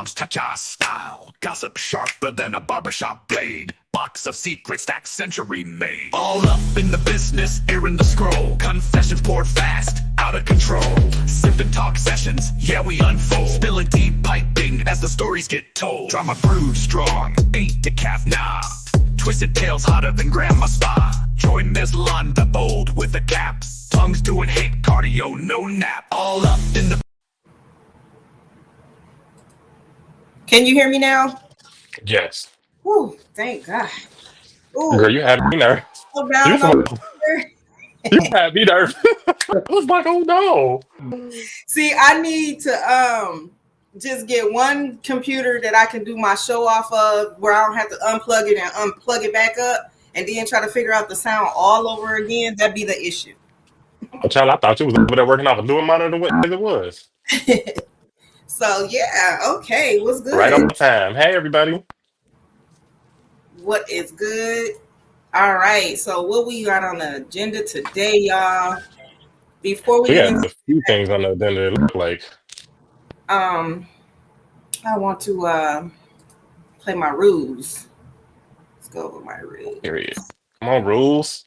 arms touch our style. Gossip sharper than a barbershop blade. Box of secrets stacked century made. All up in the business, airing the scroll. Confessions poured fast, out of control. Sip and talk sessions, yeah we unfold. Spilling deep piping as the stories get told. Drama brewed strong, ain't decaf nah. Twisted tales hotter than grandma spa. Join Ms. Londa bold with the caps. Tongues doing hate cardio, no nap. All up in the... Can you hear me now? Yes. Whew, thank God. Ooh, Girl, you had me nervous. so You down from over here. you had me nervous. I was like, oh no. See, I need to just get one computer that I can do my show off of where I don't have to unplug it and unplug it back up and then try to figure out the sound all over again. That'd be the issue. Oh, child, I thought you was over there working off a newer monitor as it was. So yeah, okay, what's Right good? on time. Hey everybody. What is good? All right, so what we got on the agenda today, y'all? Before we We get had into a few things on the agenda it looked like. I want to play my rules. Let's go over my rules. Period. Come on, rules.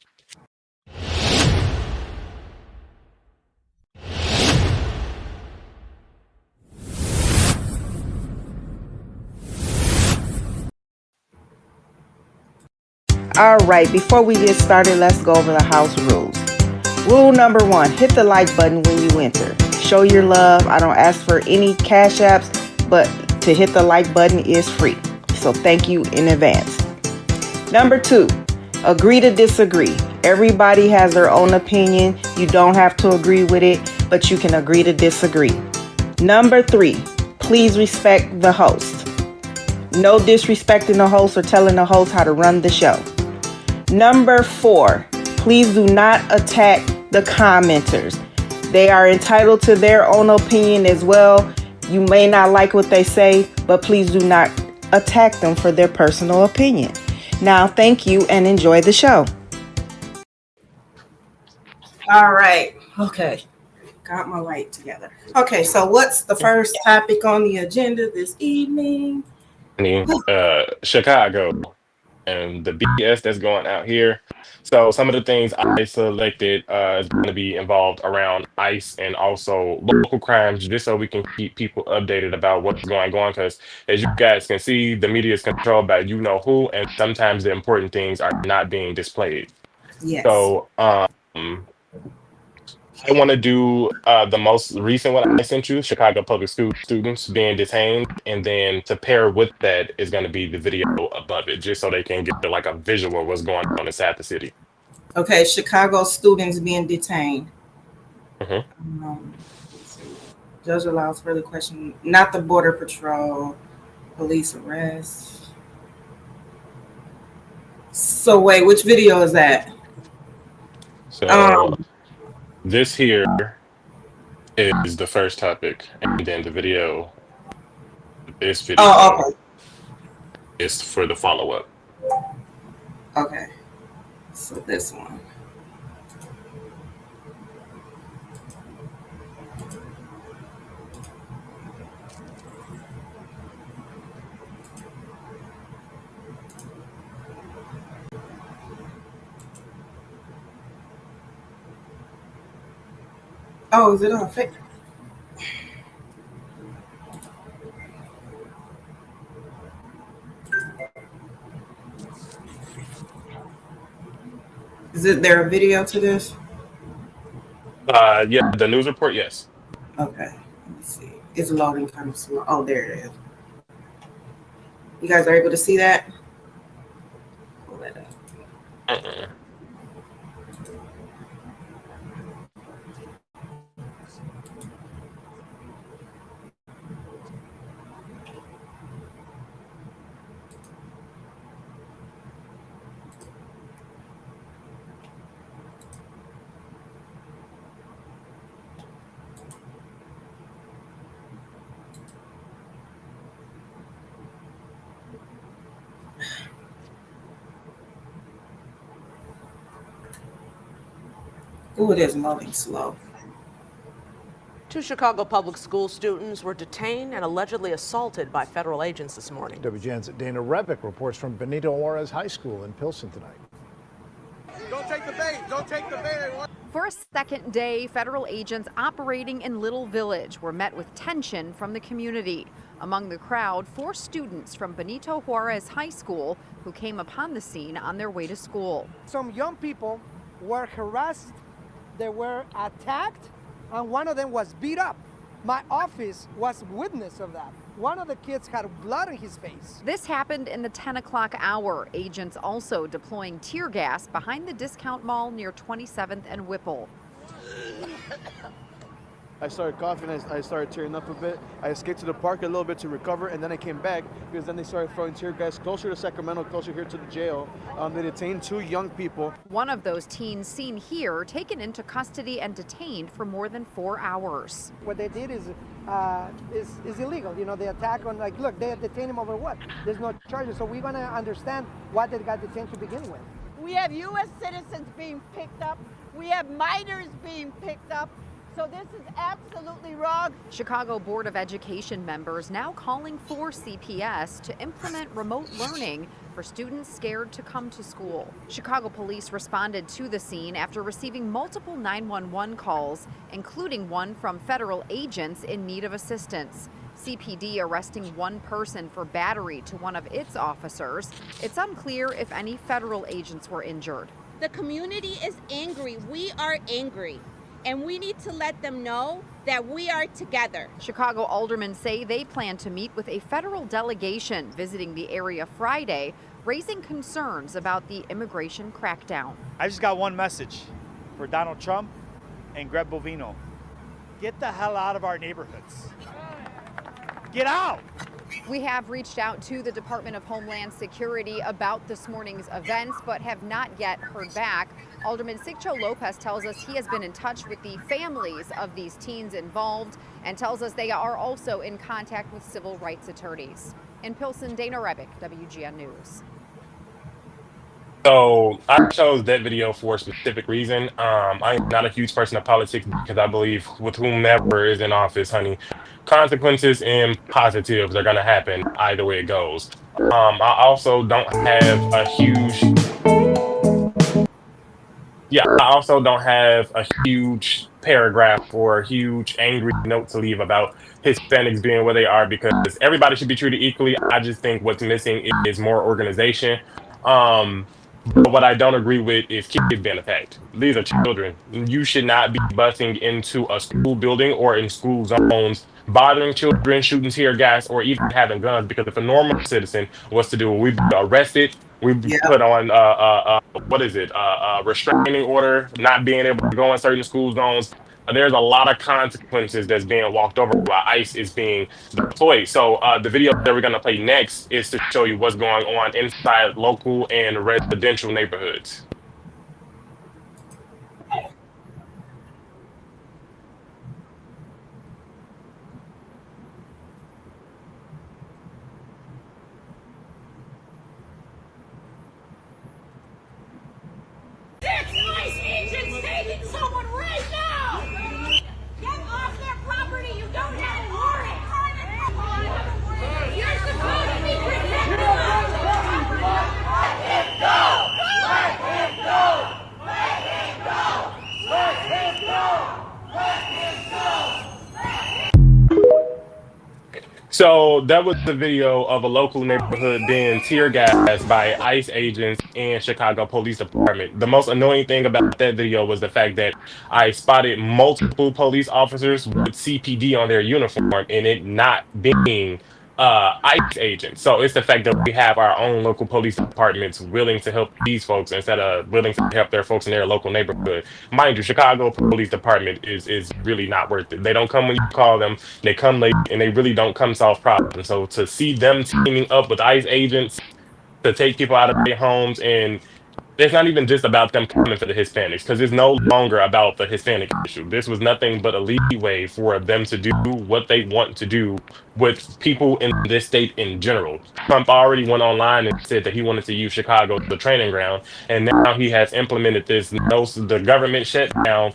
All right, before we get started, let's go over the house rules. Rule number 1, hit the like button when you enter. Show your love. I don't ask for any cash apps, but to hit the like button is free. So thank you in advance. Number 2, agree to disagree. Everybody has their own opinion. You don't have to agree with it, but you can agree to disagree. Number 3, please respect the host. No disrespecting the host or telling the host how to run the show. Number 4, please do not attack the commenters. They are entitled to their own opinion as well. You may not like what they say, but please do not attack them for their personal opinion. Now, thank you and enjoy the show. All right. Okay. Got my light together. Okay, so what's the first topic on the agenda this evening? Chicago and the BS that's going out here. So some of the things I selected is going to be involved around ICE and also local crimes, just so we can keep people updated about what's going on. Because as you guys can see, the media is controlled by you know who, and sometimes the important things are not being displayed. Yes. So I want to do the most recent one I sent you, Chicago public school students being detained, and then to pair with that is going to be the video above it, just so they can get like a visual of what's going on inside the city. Okay, Chicago students being detained. Hmm. Let's see. Judge allows further question. Not the border patrol. Police arrest. So wait, which video is that? So this here is the first topic, and then the video, this video Oh, is for the follow-up. okay. So this one. Oh, is it on fake? Is it there a video to this? Yeah, the news report, yes. Okay. Let me see. It's loading kind of slow. Oh, there it is. You guys are able to see that? Pull that up. Uh-uh. Oh, it is loading slow. Two Chicago public school students were detained and allegedly assaulted by federal agents this morning. WGN's Dana Rebick reports from Benito Juarez High School in Pilsen tonight. Don't take the bait. Don't take the bait. For a second day, federal agents operating in Little Village were met with tension from the community. Among the crowd, 4 students from Benito Juarez High School who came upon the scene on their way to school. Some young people were harassed, they were attacked, and one of them was beat up. My office was witness of that. One of the kids had blood on his face. This happened in the 10 o'clock hour. Agents also deploying tear gas behind the discount mall near 27th and Whipple. I started coughing. I started tearing up a bit. I escaped to the park a little bit to recover, and then I came back because then they started throwing tear gas closer to Sacramento, closer here to the jail. They detained 2 young people. One of those teens seen here taken into custody and detained for more than 4 hours. What they did is illegal. You know, the attack on, like, look, they detained him over what? There's no charges, so we're going to understand why they got detained to begin with. We have U.S. citizens being picked up. We have minors being picked up. So this is absolutely wrong. Chicago Board of Education members now calling for CPS to implement remote learning for students scared to come to school. Chicago police responded to the scene after receiving multiple 911 calls, including one from federal agents in need of assistance. CPD arresting one person for battery to one of its officers. It's unclear if any federal agents were injured. The community is angry. We are angry. And we need to let them know that we are together. Chicago aldermen say they plan to meet with a federal delegation visiting the area Friday, raising concerns about the immigration crackdown. I just got one message for Donald Trump and Greg Bovino. Get the hell out of our neighborhoods. Get out! We have reached out to the Department of Homeland Security about this morning's events, but have not yet heard back. Alderman Sigcho Lopez tells us he has been in touch with the families of these teens involved and tells us they are also in contact with civil rights attorneys. In Pilsen, Dana Rebick, WGN News. So I chose that video for a specific reason. I am not a huge person of politics because I believe with whomever is in office, honey, consequences and positives are going to happen either way it goes. I also don't have a huge I also don't have a huge paragraph or a huge angry note to leave about Hispanics being where they are because everybody should be treated equally. I just think what's missing is more organization. But what I don't agree with is kids being attacked. These are children. You should not be busting into a school building or in school zones, bothering children, shooting tear gas, or even having guns. Because if a normal citizen was to do it, we'd be arrested. We'd be put on restraining order, not being able to go in certain school zones. There's a lot of consequences that's being walked over while ICE is being deployed. So the video that we're going to play next is to show you what's going on inside local and residential neighborhoods. ICE agents taking someone right now! Get off their property! You don't have a warrant! You're supposed to be protecting us! Let him go! Let him go! Let him go! Let him go! Let him go! So that was the video of a local neighborhood being tear gassed by ICE agents and Chicago Police Department. The most annoying thing about that video was the fact that I spotted multiple police officers with CPD on their uniform and it not being ICE agents. So it's the fact that we have our own local police departments willing to help these folks instead of willing to help their folks in their local neighborhood. Mind you, Chicago Police Department is really not worth it. They don't come when you call them, they come late, and they really don't come solve problems. So to see them teaming up with ICE agents to take people out of their homes, and it's not even just about them coming for the Hispanics, because it's no longer about the Hispanic issue. This was nothing but a leeway for them to do what they want to do with people in this state in general. Trump already went online and said that he wanted to use Chicago as a training ground, and now he has implemented this the government shutdown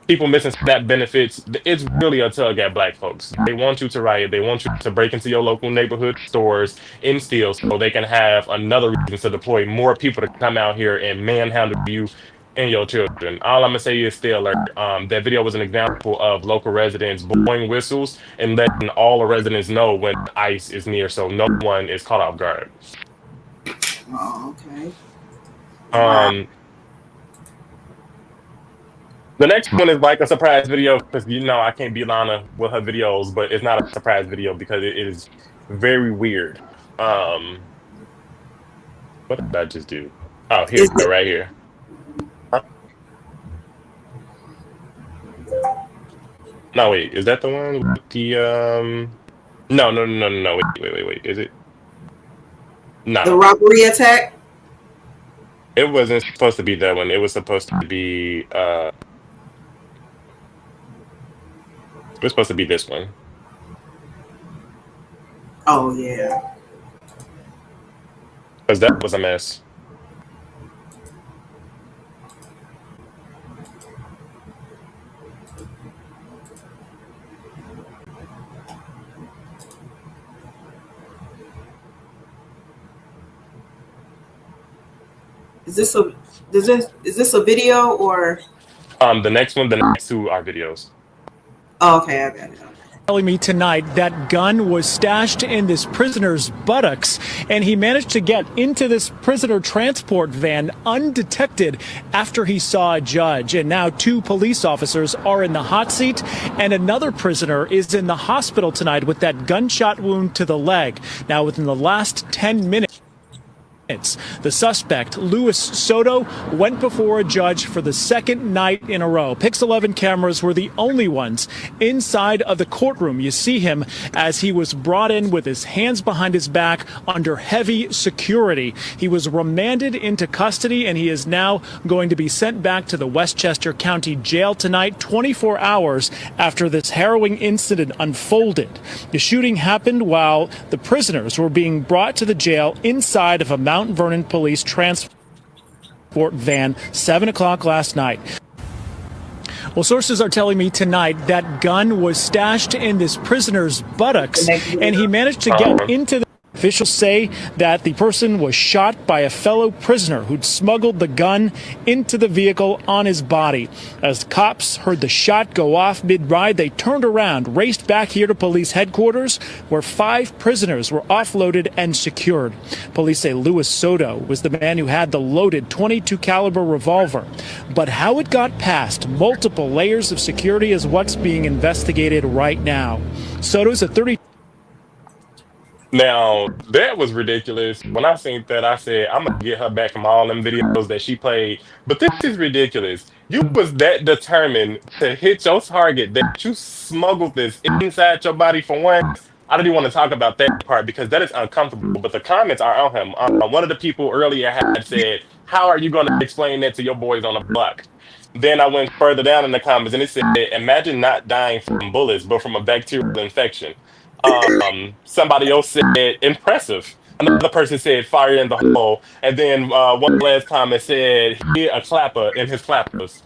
people missing SNAP benefits. It's really a tug at black folks. They want you to riot. They want you to break into your local neighborhood stores and steal so they can have another reason to deploy more people to come out here and manhandle you and your children. All I'm gonna say is stay alert. That video was an example of local residents blowing whistles and letting all the residents know when ICE is near, so no one is caught off guard. Oh, okay. Wow. Um, The next one is like a surprise video because I can't be Lana with her videos, but it's not a surprise video because it is very weird. Um, what did I just do? Oh, here Is we go, it right here. Huh? No, wait, is that the one with the No, no, no, no, no, no. Wait. Is it? the No, robbery attack? it wasn't supposed to be that one. It was supposed to be it was supposed to be this one. Oh yeah. Because that was a mess. Is this a is this a video or? The next one, the next two are videos. Oh, okay, I got it. Telling me tonight that gun was stashed in this prisoner's buttocks, and he managed to get into this prisoner transport van undetected after he saw a judge. And now 2 police officers are in the hot seat, and another prisoner is in the hospital tonight with that gunshot wound to the leg. Now, within the last 10 minutes, the suspect, Luis Soto, went before a judge for the second night in a row. Pix 11 cameras were the only ones inside of the courtroom. You see him as he was brought in with his hands behind his back under heavy security. He was remanded into custody, and he is now going to be sent back to the Westchester County Jail tonight, 24 hours after this harrowing incident unfolded. The shooting happened while the prisoners were being brought to the jail inside of a Mount Vernon police transport van, 7 o'clock last night. Well, sources are telling me tonight that gun was stashed in this prisoner's buttocks, and he managed to get into the... Officials say that the person was shot by a fellow prisoner who'd smuggled the gun into the vehicle on his body. As cops heard the shot go off mid-ride, they turned around, raced back here to police headquarters, where 5 prisoners were offloaded and secured. Police say Luis Soto was the man who had the loaded .22 caliber revolver. But how it got past multiple layers of security is what's being investigated right now. Soto's a 30. Now, that was ridiculous. When I seen that, I said, I'm going to get her back from all them videos that she played. But this is ridiculous. You was that determined to hit your target that you smuggled this inside your body for one. I don't even want to talk about that part because that is uncomfortable. But the comments are on him. One of the people earlier had said, how are you going to explain that to your boys on the block? Then I went further down in the comments and it said, imagine not dying from bullets, but from a bacterial infection. Somebody else said impressive. Another person said fire in the hole, and then one last comment said he a clapper in his clappers.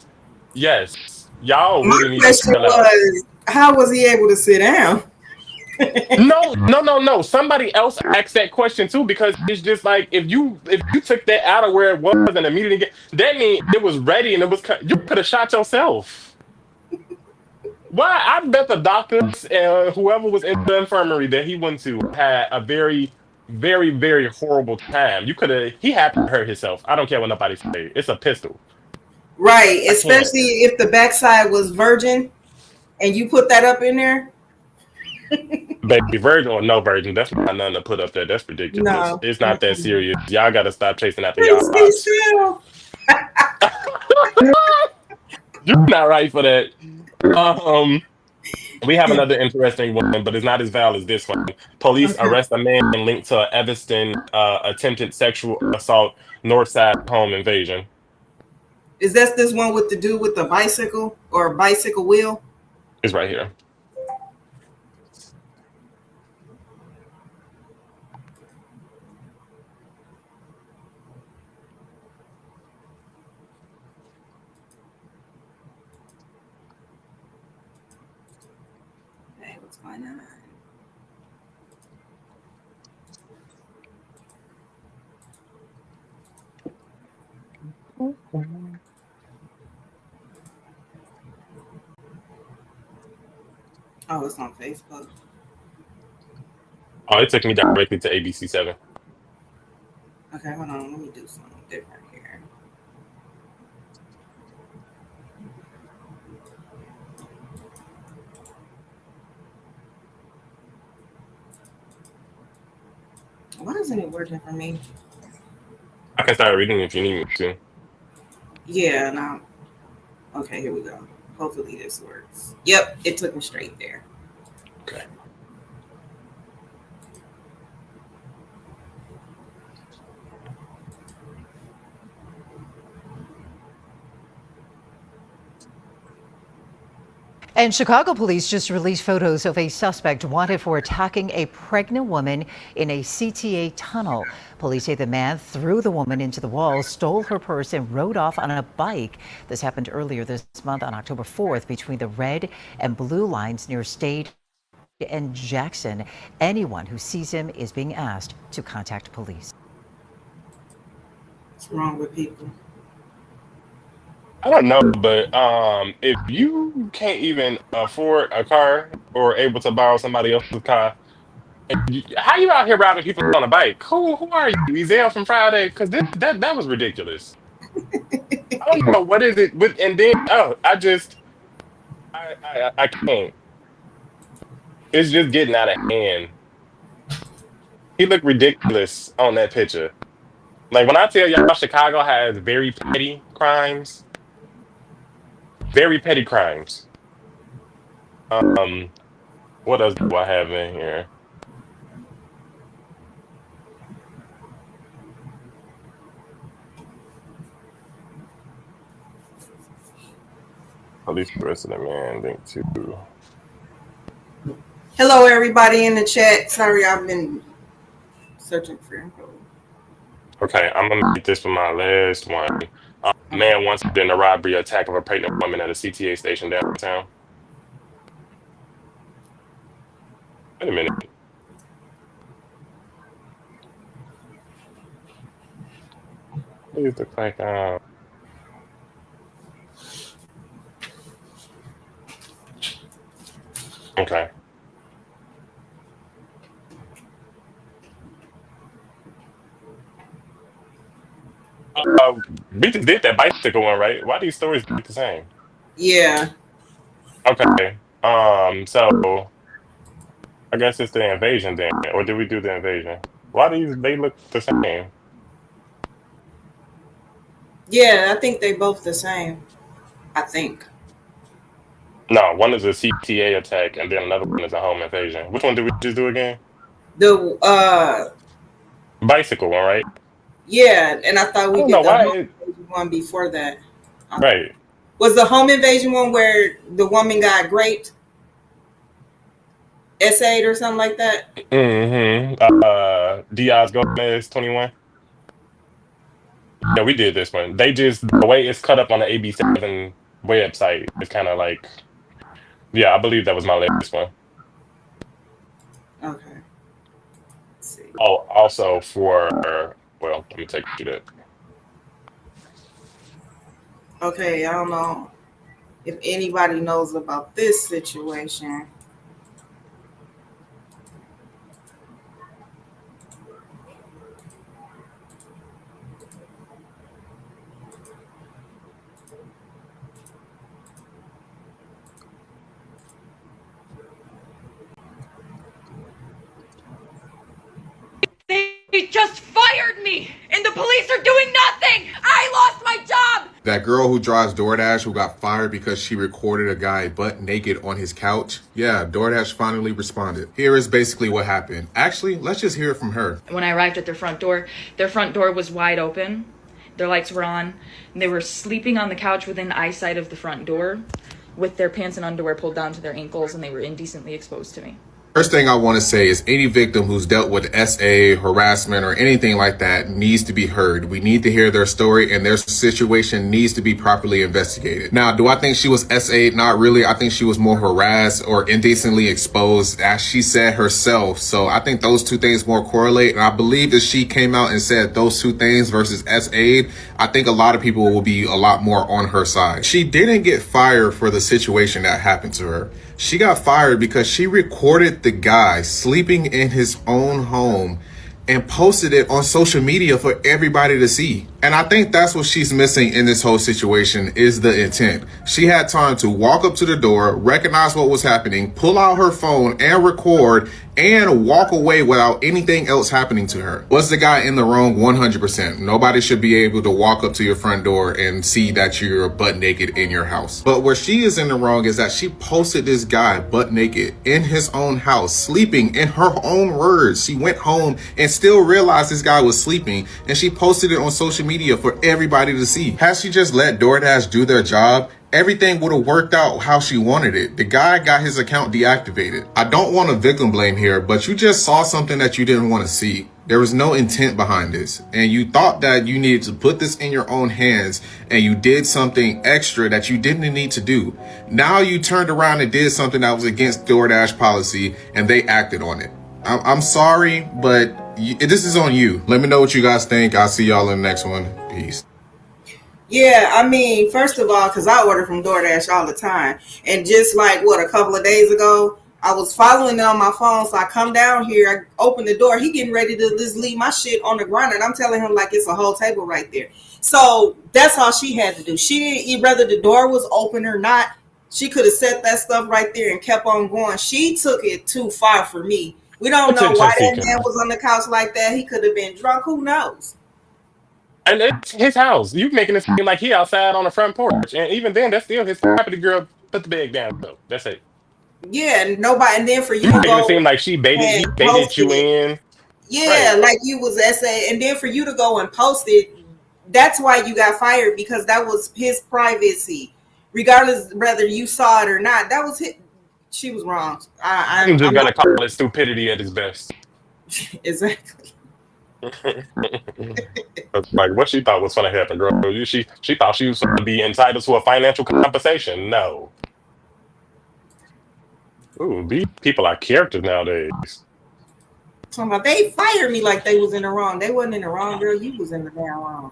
Yes, y'all My really need to question chill out. was, how was he able to sit down? No. Somebody else asked that question too because it's just like if you took that out of where it was and immediately that means it was ready and it was you could have shot yourself. Why? I bet the doctors and whoever was in the infirmary that he went to had a very, very, very horrible time. He had to hurt himself. I don't care what nobody say. It's a pistol. Right, I can't. especially if the backside was virgin and you put that up in there. Baby virgin or no virgin, that's not nothing to put up there. That's ridiculous. No. It's not that serious. Y'all got to stop chasing after Please y'all be hearts. still. You're not right for that. We have another interesting one, but it's not as valid as this one. Police arrest a man linked to Evanston attempted sexual assault Northside home invasion. Is that this one with the dude with the bicycle or bicycle wheel? It's right here. Why not? Oh, it's on Facebook. Oh, it took me directly to ABC7. Okay, hold on. Let me do something different here. Why isn't it working for me? I can start reading if you need me to. Yeah, no. Okay, here we go. Hopefully this works. Yep, it took me straight there. Okay. And Chicago police just released photos of a suspect wanted for attacking a pregnant woman in a CTA tunnel. Police say the man threw the woman into the wall, stole her purse, and rode off on a bike. This happened earlier this month on October 4th between the red and blue lines near State and Jackson. Anyone who sees him is being asked to contact police. What's wrong with people? I don't know, but if you can't even afford a car or able to borrow somebody else's car, how you out here robbing people on a bike? Who are you? Ezel from Friday? Because that was ridiculous. I don't know what is it with, and then I can't. It's just getting out of hand. He looked ridiculous on that picture. Like when I tell y'all, Chicago has very petty crimes. Very petty crimes. What else do I have in here? Police arrested a man linked to. Hello, everybody in the chat. Sorry, I've been searching for info. Okay, I'm gonna make this for my last one. A man once been a robbery attack of a pregnant woman at a CTA station downtown. Wait a minute. These look like okay. We just did that bicycle one, right? Why these stories look the same? Yeah. Okay. So I guess it's the invasion then, or did we do the invasion? Why they look the same? Yeah, I think they both the same. I think. No, one is a CTA attack, and then another one is a home invasion. Which one did we just do again? The Bicycle one, right? yeah, and I thought I we don't did know the why. home invasion one before that. Right. Was the home invasion one where the woman got raped, essayed or something like that? Mm-hmm. Diaz Gomez 21. Yeah, we did this one. They just the way it's cut up on the AB7 website is kind of like, yeah, I believe that was my latest one. Okay. Let's see. Oh, also for well, let me take you that. Okay, I don't know if anybody knows about this situation. They just fired me, and the police are doing nothing. I lost my job. That girl who drives DoorDash who got fired because she recorded a guy butt naked on his couch. Yeah, DoorDash finally responded. Here is basically what happened. Actually, let's just hear it from her. When I arrived at their front door was wide open. Their lights were on, and they were sleeping on the couch within eyesight of the front door with their pants and underwear pulled down to their ankles, and they were indecently exposed to me. First thing I want to say is any victim who's dealt with SA, harassment, or anything like that needs to be heard. We need to hear their story, and their situation needs to be properly investigated. Now, do I think she was SA? Not really. I think she was more harassed or indecently exposed, as she said herself. So I think those two things more correlate. And I believe that she came out and said those two things versus SA, I think a lot of people will be a lot more on her side. She didn't get fired for the situation that happened to her. She got fired because she recorded the guy sleeping in his own home and posted it on social media for everybody to see. And I think that's what she's missing in this whole situation is the intent. She had time to walk up to the door, recognize what was happening, pull out her phone and record and walk away without anything else happening to her. Was the guy in the wrong? 100%. Nobody should be able to walk up to your front door and see that you're butt naked in your house. But where she is in the wrong is that she posted this guy butt naked in his own house, sleeping in her own words. She went home and still realized this guy was sleeping, and she posted it on social media for everybody to see. Had she just let DoorDash do their job, everything would have worked out how she wanted it. The guy got his account deactivated. I don't want to victim blame here, but you just saw something that you didn't want to see. There was no intent behind this, and you thought that you needed to put this in your own hands, and you did something extra that you didn't need to do. Now you turned around and did something that was against DoorDash policy, and they acted on it. I'm sorry, but this is on you. Let me know what you guys think. I'll see y'all in the next one. Peace. Yeah, I mean, first of all, because I order from DoorDash all the time. And just like, a couple of days ago, I was following it on my phone. So I come down here, I open the door. He getting ready to just leave my shit on the ground. And I'm telling him like it's a whole table right there. So that's all she had to do. She didn't, whether the door was open or not, she could have set that stuff right there and kept on going. She took it too far for me. We don't know why that man was on the couch like that. He could have been drunk. Who knows? And it's his house. You making it seem like he outside on the front porch. And even then, that's still his property, girl. Put the bag down, though. That's it. Yeah, nobody. And then for you You to making it go seem like he baited you in. Yeah, Right. like you was SA. And then for you to go and post it, that's why you got fired, because that was his privacy. Regardless whether you saw it or not, that was his. She was wrong. I'm just going to call it stupidity at its best. Exactly. Like what she thought was going to happen, girl. She thought she was going to be entitled to a financial compensation. No. Ooh, these people are characters nowadays. Talking about they fired me like they was in the wrong. They wasn't in the wrong, girl. You was in the damn wrong.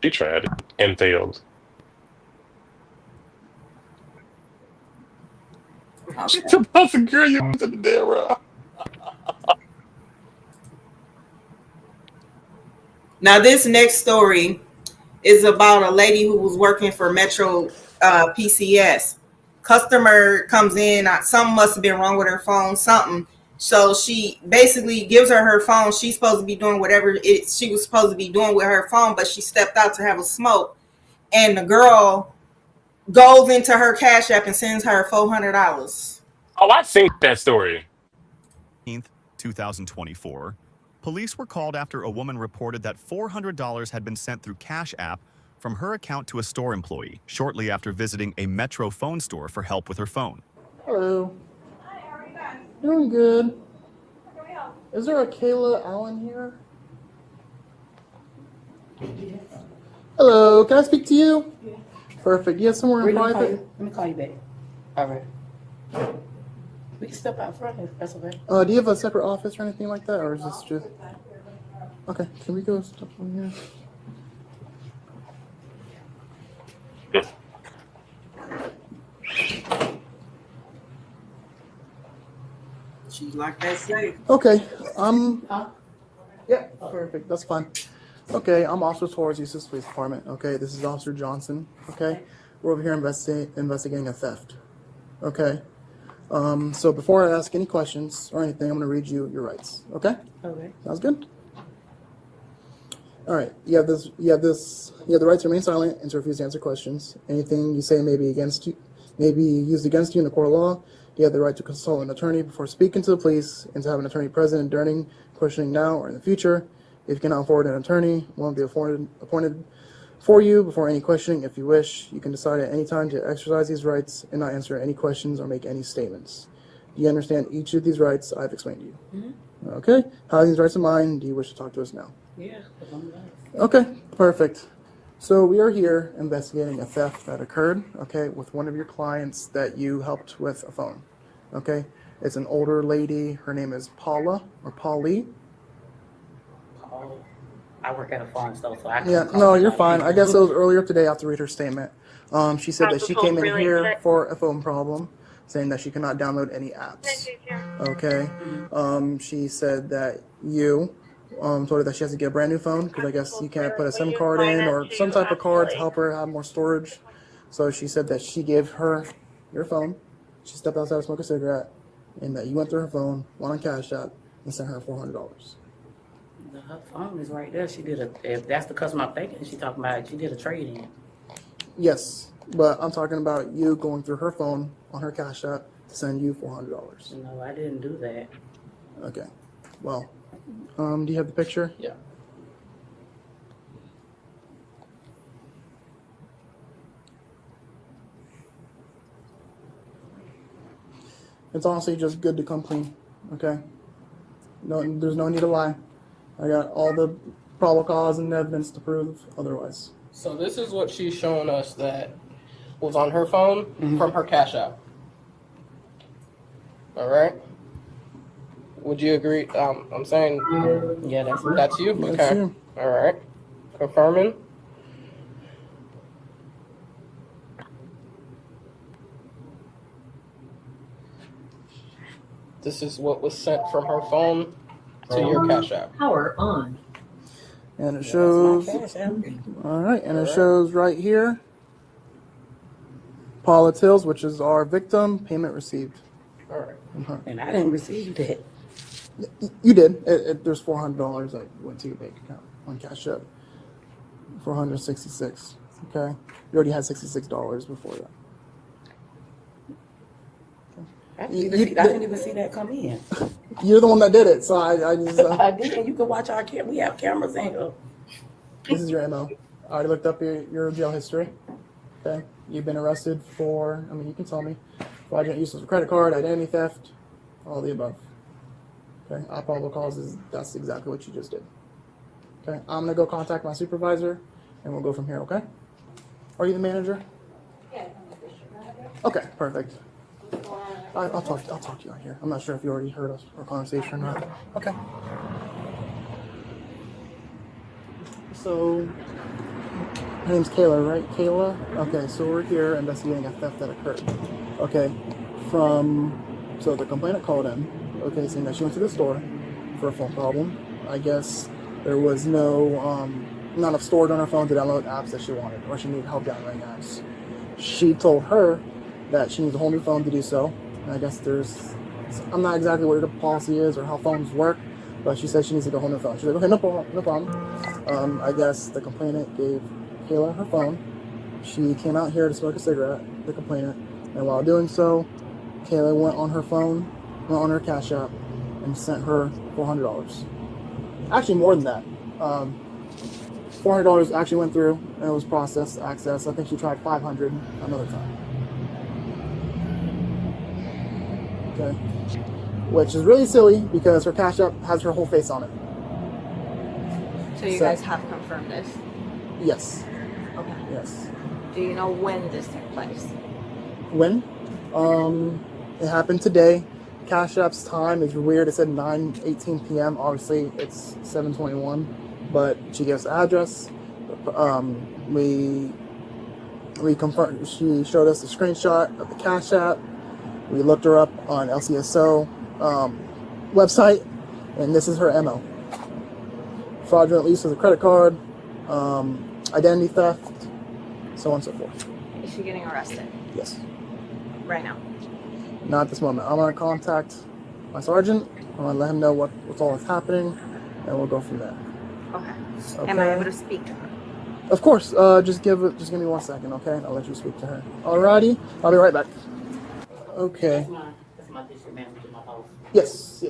She tried it and failed. Okay. That's a girl you was in the damn wrong. Now this next story is about a lady who was working for Metro PCS. Customer comes in, something must have been wrong with her phone, something. So she basically gives her phone. She's supposed to be doing whatever she was supposed to be doing with her phone, but she stepped out to have a smoke. And the girl goes into her Cash App and sends her $400. Oh, I seen that story. 2024, police were called after a woman reported that $400 had been sent through Cash App from her account to a store employee shortly after visiting a Metro phone store for help with her phone. Hello. Hi, how are you guys? Doing good. How can we help? Is there a Kayla Allen here? Hello, can I speak to you? Yeah. Perfect. You have somewhere in private? Let me call you back. All right. We can step out front if that's okay. Do you have a separate office or anything like that, or is this just... Okay, can we go step on here? She's like that safe. Okay, yeah, perfect, that's fine. Okay, I'm Officer Torres, East Police Department. Okay, this is Officer Johnson. Okay, we're over here investigating a theft. Okay, so before I ask any questions or anything, I'm going to read you your rights. Okay. Okay. Sounds good. All right. You have the right to remain silent and to refuse to answer questions. Anything you say may be used against you in the court of law. You have the right to consult an attorney before speaking to the police and to have an attorney present during questioning now or in the future. If you cannot afford an attorney, one will be appointed for you before any questioning. If you wish, you can decide at any time to exercise these rights and not answer any questions or make any statements. Do you understand each of these rights I've explained to you? Okay. How are these rights of mine? Do you wish to talk to us now? Yeah. Okay, perfect. So we are here investigating a theft that occurred, okay, with one of your clients that you helped with a phone, okay? It's an older lady. Her name is Paula or Polly. Oh, I work at a phone store, so I can't Yeah, call no, her you're by fine. name. I guess it was earlier today. I have to read her statement. She said that she came in here for a phone problem, saying that she cannot download any apps. Okay. She said that you told her that she has to get a brand new phone because I guess you can't put a SIM card in or some type of card to help her have more storage. So she said that she gave her your phone. She stepped outside to smoke a cigarette, and that you went through her phone, went on Cash App, and sent her $400. Her phone is right there. She did a. If that's the customer I'm thinking, she talking about. She did a trade in. Yes, but I'm talking about you going through her phone on her Cash App to send you $400. No, I didn't do that. Okay. Well, do you have the picture? Yeah. It's honestly just good to come clean. Okay. No, there's no need to lie. I got all the probable cause and evidence to prove otherwise. So this is what she's showing us that was on her phone from her Cash App. All right. Would you agree? I'm saying, yeah, that's you. That's Okay. you. All right. Confirming. This is what was sent from her phone to your Cash App. Power on. And it shows. All right, and it shows right here. Paula Tills, which is our victim, payment received. All right. And I didn't receive that. You did. There's $400 that went to your bank account on Cash App. 466. Okay. You already had $66 before that. I didn't even see that come in. You're the one that did it, so I just. I did. You can watch our camera. We have cameras in here. This is your MO. I already looked up your jail history. Okay. You've been arrested for, I mean, you can tell me, fraudulent use of a credit card, identity theft, all the above. Okay. Our probable cause is that's exactly what you just did. Okay. I'm gonna go contact my supervisor, and we'll go from here. Okay. Are you the manager? Yeah. Okay. Perfect. I'll talk to you out here. I'm not sure if you already heard our conversation or not. Okay. So, her name's Kayla, right? Kayla? Okay, so we're here investigating a theft that occurred. Okay, so the complainant called in, okay, saying that she went to the store for a phone problem. I guess there was not enough storage on her phone to download apps that she wanted, or she needed help downloading apps. She told her that she needs a whole new phone to do so. And I guess I'm not exactly what the policy is or how phones work, but she said she needs to get a whole new phone. She's like, okay, no problem. I guess the complainant gave Kayla her phone. She came out here to smoke a cigarette, the complainant, and while doing so, Kayla went on her phone, went on her Cash App, and sent her $400. Actually, more than that. $400 actually went through, and it was processed, access. I think she tried $500 another time. Okay. Which is really silly because her Cash App has her whole face on it. So you guys have confirmed this? Yes. Okay. Yes. Do you know when this took place? When? It happened today. Cash App's time is weird. It said 9:18 p.m. Obviously, it's 7:21. But she gives the address. We confirmed. She showed us a screenshot of the Cash App. We looked her up on LCSO website, and this is her MO. Fraudulent use of the credit card, identity theft, so on and so forth. Is she getting arrested? Yes. Right now? Not at this moment. I'm going to contact my sergeant. I'm going to let him know what's all that's happening, and we'll go from there. Okay. Am I able to speak to her? Of course. Just give me 1 second, okay? I'll let you speak to her. Alrighty. I'll be right back. Okay. That's my district manager in my house. Yes.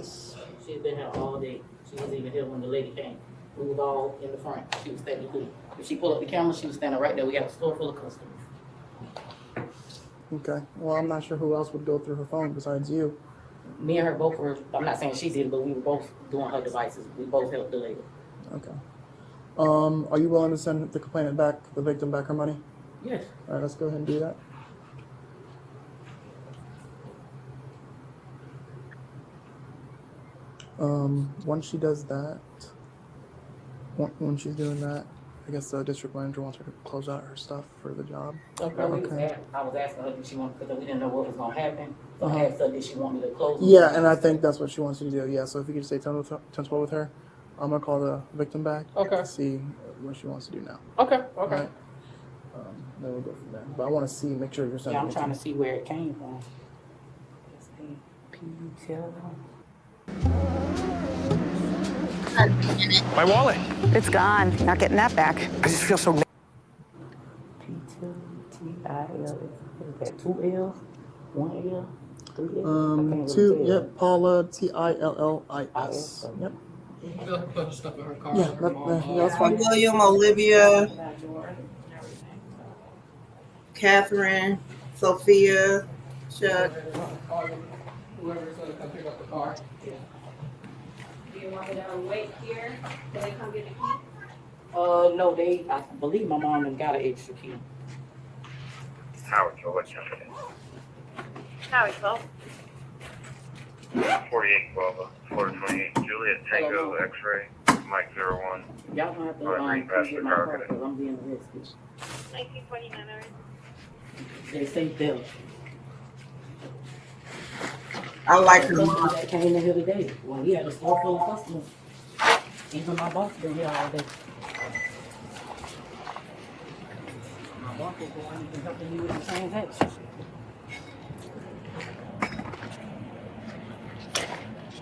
She's been here all day. She was even here when the lady came. We was all in the front. She was standing good. If she pulled up the camera, she was standing right there. We got a store full of customers. Okay. Well, I'm not sure who else would go through her phone besides you. Me and her both were, I'm not saying she did it, but we were both doing her devices. We both helped the lady. Okay. Are you willing to send the complainant back, the victim back her money? Yes. All right, let's go ahead and do that. Once she does that, when she's doing that, I guess the district manager wants her to close out her stuff for the job. Okay. I was asking her, did she want, because we didn't know what was going to happen. So I asked her, did she want me to close? Yeah, and I think that's what she wants you to do. Yeah, so if you could stay tenable with her, I'm going to call the victim back. Okay. To see what she wants to do now. Okay, okay. Right? Then we'll go from there. But I want to make sure you're sending I'm trying to see where it came from. My wallet. It's gone. Not getting that back. I just feel so. P-2-T-I-L. What is that? 2 L's? 1 L? 3 L's? Yep, Paula, Tillis. Yep. Put stuff in her car. Yeah, that's fine. William, Olivia, Catherine, Sophia, Chuck. Whoever's going to come pick up the car. Do you want me to wait here? Can they come get the key? No, I believe my mom has got an extra key. Howard, what's your name? Howard, 12. 4812, 428, Juliet Tango X-ray, Mike 01. Y'all don't have to Green come Pastor get my car Car. because I'm being arrested. 1949, alright. They say Bill. I like her. That came in here today. Well, he had a store full of customers. Even my boss been here all day. My boss is the one who's helping me with the transaction.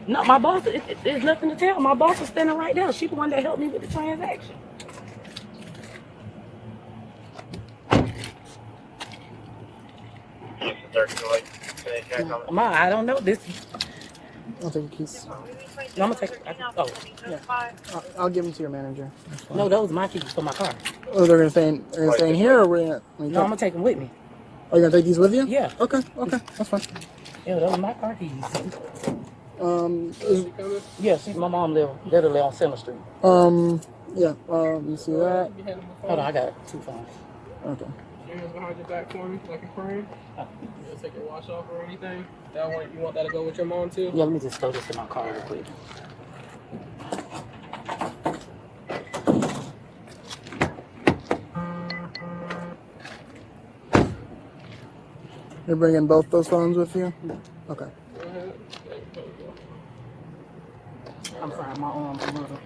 No, my boss, there's nothing to tell. My boss is standing right there. She's the one that helped me with the transaction. I don't know this. I'll take your keys. No, I'm gonna take. Yeah. I'll give them to your manager. No, those are my keys for my car. Oh, they're gonna stay in here, or we're gonna? No, I'm gonna take them with me. Oh, you're gonna take these with you? Yeah. Okay, that's fine. Yeah, those are my car keys. Yeah, my mom live literally on Center Street. Yeah. You see that? Hold on, I got 2 phones. Okay. Your hands behind your back for me, like a frame. You take your wash off or anything. That one, you want that to go with your mom too? Yeah, let me just throw this in my car real quick. You're bringing both those phones with you? Okay. I'm sorry, my arm's a little.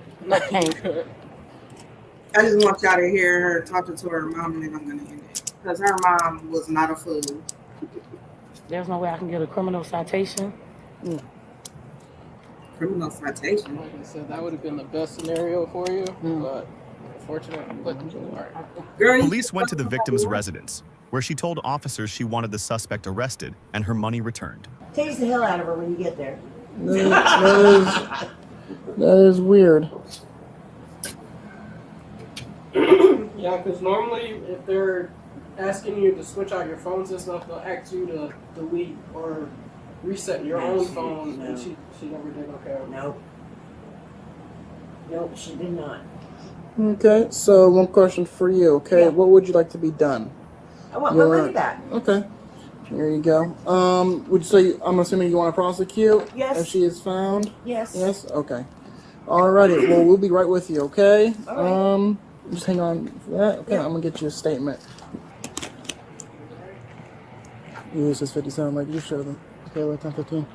I I just want y'all to hear her talking to her mom, and then I'm gonna end it because her mom was not a fool. There's no way I can get a criminal citation. Criminal citation. Like I said, that would have been the best scenario for you, but unfortunately, Police went to the victim's residence, where she told officers she wanted the suspect arrested and her money returned. Tase the hell out of her when you get there. That is weird. yeah, because normally if they're asking you to switch out your phones and stuff, they'll ask you to delete or reset your own phone, and she never did. Okay. Nope, she did not. Okay, so one question for you. Okay, what would you like to be done? I want my money back. Okay, here you go. Would you say? I'm assuming you want to prosecute? Yes. If she is found. Yes. Yes. Okay. Alrighty. Well, we'll be right with you. Okay. All right. Just hang on for that. Okay, I'm gonna get you a statement. This is 57. Like you should have. Okay, like 10:15.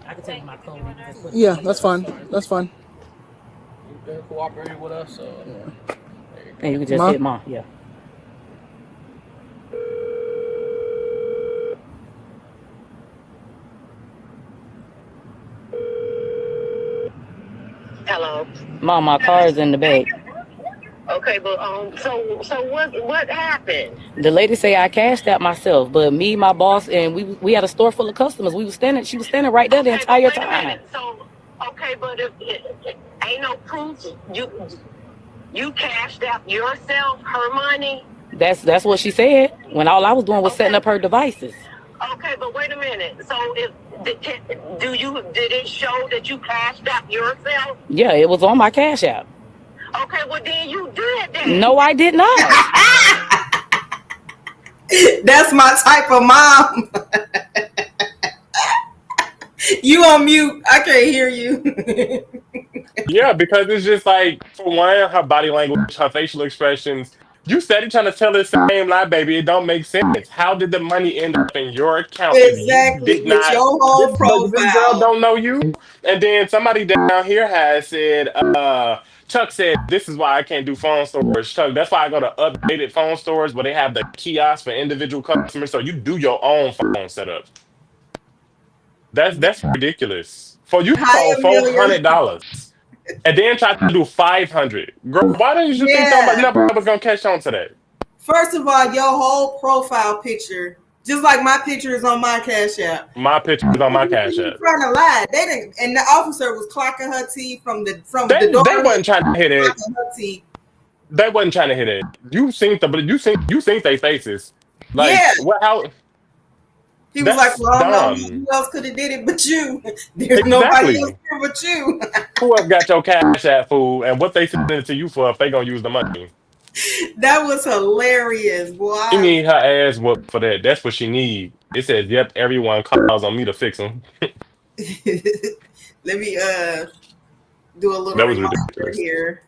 I can take my phone. Yeah, that's fine. That's fine. They're cooperating with us, so. Yeah. And you can just hit mom. Yeah. Hello. Mom, my car is in the bag. Okay, but so what happened? The lady say I cashed out myself, but me, my boss, and we had a store full of customers. She was standing right there the entire time. So, okay, but if ain't no proof you cashed out yourself her money. That's what she said. When all I was doing was setting up her devices. Okay, but wait a minute. So did it show that you cashed out yourself? Yeah, it was on my Cash App. Okay, well then you did that. No, I did not. That's my type of mom. You on mute. I can't hear you. Yeah, because it's just like, for one, her body language, her facial expressions. You steady trying to tell the same lie, baby. It don't make sense. How did the money end up in your account if you Exactly. did With not? your whole This girl profile. don't know you. And then somebody down here has said, Chuck said, this is why I can't do phone storage. Chuck, that's why I go to updated phone stores where they have the kiosk for individual customers. So you do your own phone setup. That's ridiculous. For you Hi, call Amelia. $400 and then try to do 500. Girl, why didn't you think Yeah. nobody was gonna catch on to that? First of all, your whole profile picture, just like my picture is on my Cash App. My picture is on my Cash App. Trying to lie. They didn't, and the officer was clocking her teeth from the They door. wasn't trying to hit it. Her teeth. They wasn't trying to hit it. You seen their faces. Like Yeah. what? How? He was like, That's "Well, I don't know dumb. who else could have did it but you. There's nobody else Exactly. here but you." Who else got your Cash App, fool? And what they sending it to you for if they gonna use the money? That was hilarious, boy. She need her ass whooped for that. That's what she need. It says, "Yep, everyone calls on me to fix them." Let me do a little That was reminder ridiculous. here,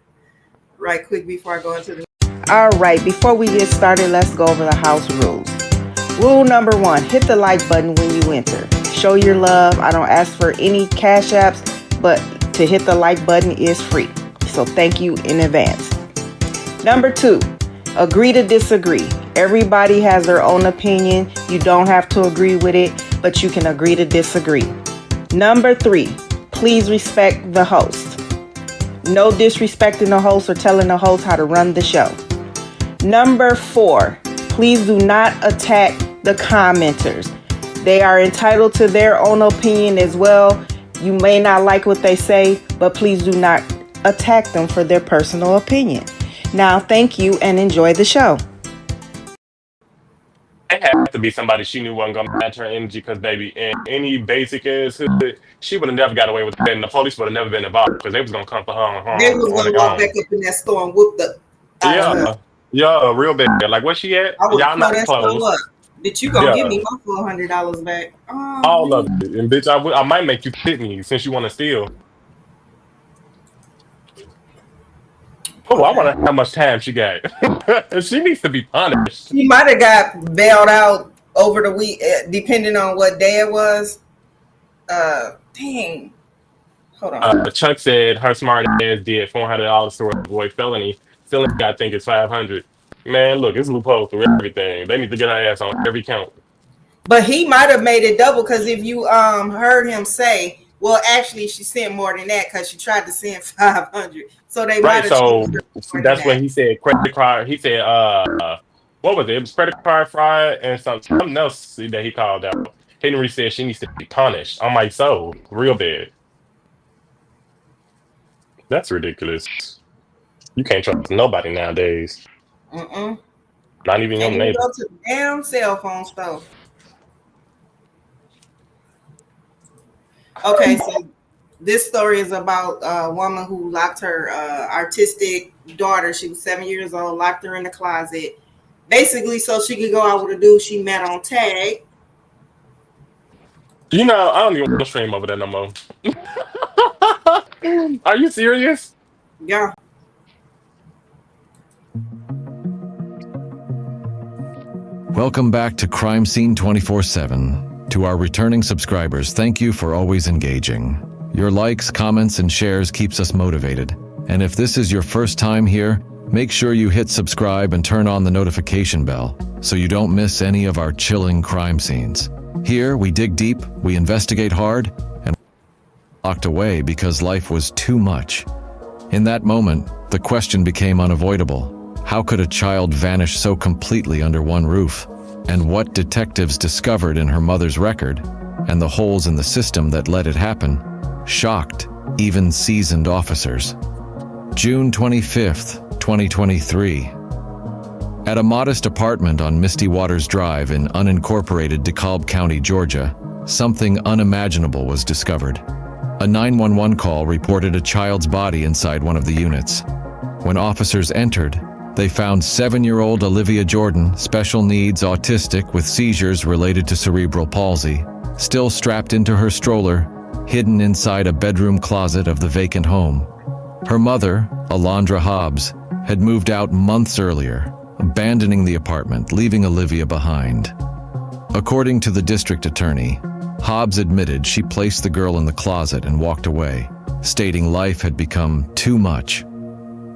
right quick before I go into the. All right, before we get started, let's go over the house rules. Rule number 1: hit the like button when you enter. Show your love. I don't ask for any cash apps, but to hit the like button is free. So thank you in advance. Number 2, agree to disagree. Everybody has their own opinion. You don't have to agree with it, but you can agree to disagree. Number 3, please respect the host. No disrespecting the host or telling the host how to run the show. Number 4, please do not attack the commenters. They are entitled to their own opinion as well. You may not like what they say, but please do not attack them for their personal opinion. Now, thank you and enjoy the show. It had to be somebody she knew wasn't gonna match her energy, because baby, in any basic ass hood, she would have never got away with that, and the police would have never been involved because they was gonna come for her They was on gonna their walk own. back up in that store and whoop the out of her. Yeah, real bad. Like, where she at? I would Y'all pull not that store close. up. Bitch, you gonna give Yeah, me my $400 back? Oh, all of man. it. And bitch, I might make you tip me since you want to steal. Oh, I want to know how much time she got. She needs to be punished. She might have got bailed out over the week, depending on what day it was. Dang. Hold on. Chuck said her smart ass did $400 to avoid felony. Felony, I think, is 500. Man, look, it's loophole through everything. They need to get her ass on every count. But he might have made it double, because if you heard him say, well, actually she sent more than that because she tried to send 500. So they might Right, have so changed it more than that's when that. he said credit card. He said, what was it? It was credit card fraud and something else that he called out. Henry said she needs to be punished. I'm like, so real bad. That's ridiculous. You can't trust nobody nowadays. Mm-mm. Not even your And you neighbor. go to the damn cell phone store. Okay, so this story is about a woman who locked her artistic daughter. She was 7 years old, locked her in the closet. Basically, so she could go out with a dude she met on Tag. You know, I don't even want to stream over there no more. Are you serious? Yeah. Welcome back to Crime Scene 24/7. To our returning subscribers, thank you for always engaging. Your likes, comments, and shares keeps us motivated. And if this is your first time here, make sure you hit subscribe and turn on the notification bell so you don't miss any of our chilling crime scenes. Here, we dig deep, we investigate hard, and locked away because life was too much. In that moment, the question became unavoidable. How could a child vanish so completely under one roof? And what detectives discovered in her mother's record, and the holes in the system that let it happen, shocked even seasoned officers. June 25th, 2023. At a modest apartment on Misty Waters Drive in unincorporated DeKalb County, Georgia, something unimaginable was discovered. A 911 call reported a child's body inside one of the units. When officers entered, they found 7-year-old Olivia Jordan, special needs, autistic with seizures related to cerebral palsy, still strapped into her stroller, hidden inside a bedroom closet of the vacant home. Her mother, Alondra Hobbs, had moved out months earlier, abandoning the apartment, leaving Olivia behind. According to the district attorney, Hobbs admitted she placed the girl in the closet and walked away, stating life had become too much.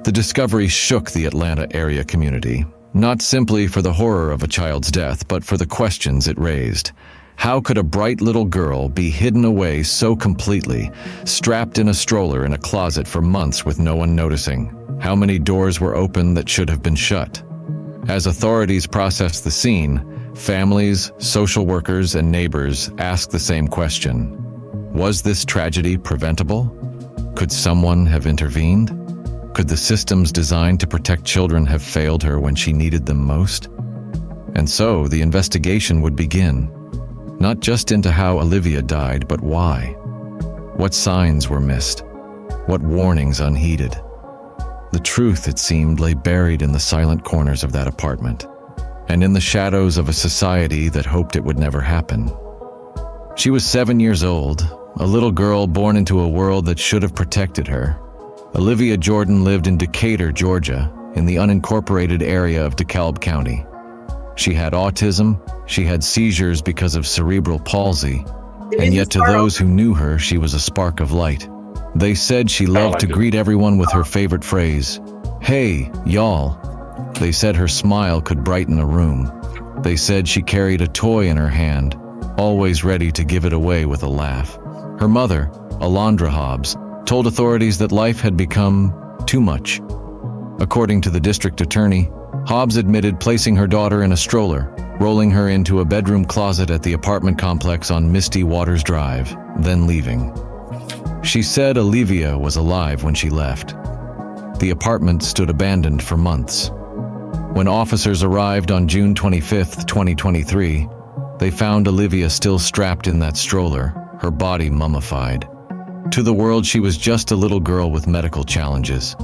The discovery shook the Atlanta area community, not simply for the horror of a child's death, but for the questions it raised. How could a bright little girl be hidden away so completely, strapped in a stroller in a closet for months with no one noticing? How many doors were open that should have been shut? As authorities processed the scene, families, social workers, and neighbors asked the same question. Was this tragedy preventable? Could someone have intervened? Could the systems designed to protect children have failed her when she needed them most? And so the investigation would begin. Not just into how Olivia died, but why. What signs were missed? What warnings unheeded? The truth, it seemed, lay buried in the silent corners of that apartment, and in the shadows of a society that hoped it would never happen. She was 7 years old, a little girl born into a world that should have protected her. Olivia Jordan lived in Decatur, Georgia, in the unincorporated area of DeKalb County. She had autism, she had seizures because of cerebral palsy, and yet to those who knew her, she was a spark of light. They said she loved to greet everyone with her favorite phrase, "Hey, y'all." They said her smile could brighten a room. They said she carried a toy in her hand, always ready to give it away with a laugh. Her mother, Alondra Hobbs, told authorities that life had become too much. According to the district attorney, Hobbs admitted placing her daughter in a stroller, rolling her into a bedroom closet at the apartment complex on Misty Waters Drive, then leaving. She said Olivia was alive when she left. The apartment stood abandoned for months. When officers arrived on June 25, 2023, they found Olivia still strapped in that stroller, her body mummified. To the world, she was just a little girl with medical challenges.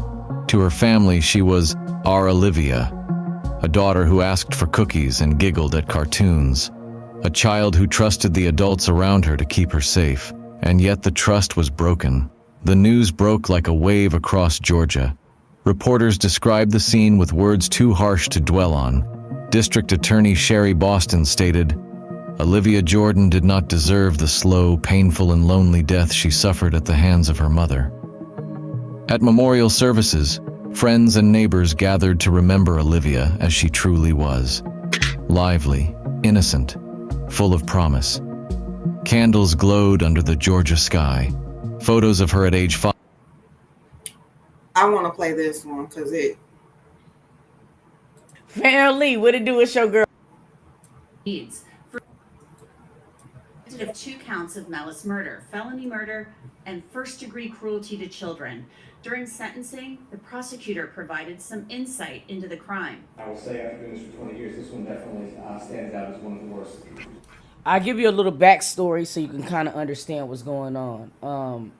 To her family, she was our Olivia, a daughter who asked for cookies and giggled at cartoons, a child who trusted the adults around her to keep her safe. And yet the trust was broken. The news broke like a wave across Georgia. Reporters described the scene with words too harsh to dwell on. District Attorney Sherry Boston stated, Olivia Jordan did not deserve the slow, painful, and lonely death she suffered at the hands of her mother. At memorial services, friends and neighbors gathered to remember Olivia as she truly was. Lively, innocent, full of promise. Candles glowed under the Georgia sky. Photos of her at age 5. I want to play this one because it. Fairly, what it do with your girl? Needs for of 2 counts of malice murder, felony murder, and first-degree cruelty to children. During sentencing, the prosecutor provided some insight into the crime. I will say, after doing this for 20 years, this one definitely stands out as one of the worst. I'll give you a little backstory so you can kind of understand what's going on.